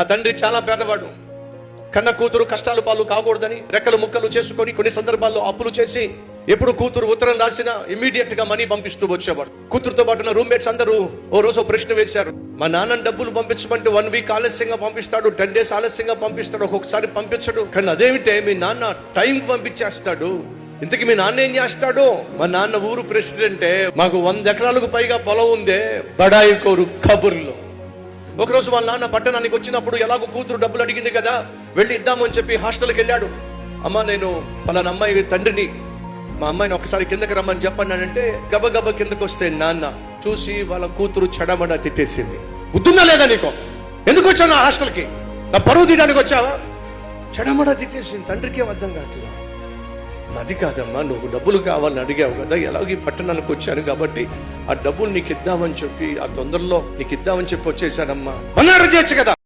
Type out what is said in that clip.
ఆ తండ్రి చాలా పేదవాడు. కన్న కూతురు కష్టాలు పాలు కాకూడదని రెక్కలు ముక్కలు చేసుకొని కొన్ని సందర్భాల్లో అప్పులు చేసి ఎప్పుడు కూతురు ఉత్తరం రాసినా ఇమీడియట్ గా మనీ పంపిస్తూ వచ్చేవాడు. కూతురుతో పాటు రూమ్మేట్స్ అందరూ ఓ రోజు ప్రశ్న వేశారు. మా నాన్న డబ్బులు పంపించమంటే 1 వీక్ ఆలస్యంగా పంపిస్తాడు, 10 days ఆలస్యంగా పంపిస్తాడు, ఒక్కొక్కసారి పంపించడు. కానీ అదేమిటే మీ నాన్న టైం పంపించేస్తాడు, ఇంతకీ మీ నాన్న ఏం చేస్తాడు? మా నాన్న ఊరు ప్రెసిడెంటే, మాకు 100 ఎకరాలకు పైగా పొలం ఉందే, బడాయి కోరు కబుర్లు. ఒకరోజు వాళ్ళ నాన్న పట్టణానికి వచ్చినప్పుడు ఎలాగో కూతురు డబ్బులు అడిగింది కదా, వెళ్ళి ఇద్దామని చెప్పి హాస్టల్కి వెళ్ళాడు. అమ్మ, నేను పలానా అమ్మాయి తండ్రిని, మా అమ్మాయిని ఒకసారి కిందకి రమ్మని చెప్పన్నానంటే గబగబ కిందకు వస్తే నాన్న చూసి వాళ్ళ కూతురు చెడమడ తిట్టేసింది. బుద్ధుందా లేదా నీకు? ఎందుకు వచ్చావు నా హాస్టల్కి? నా పరువు తీయడానికి వచ్చావా? చెడమడ తిట్టేసింది. తండ్రికి ఏం అర్థం కావట్లేదు. అది కాదమ్మా, నువ్వు డబ్బులు కావాలని అడిగావు కదా, ఎలాగో ఈ పట్టణానికి వచ్చాను కాబట్టి ఆ డబ్బులు నీకు ఇద్దామని చెప్పి ఆ తొందరలో నీకు ఇద్దామని చెప్పి వచ్చేసానమ్మా అన్నాడు. చేయొచ్చు కదా.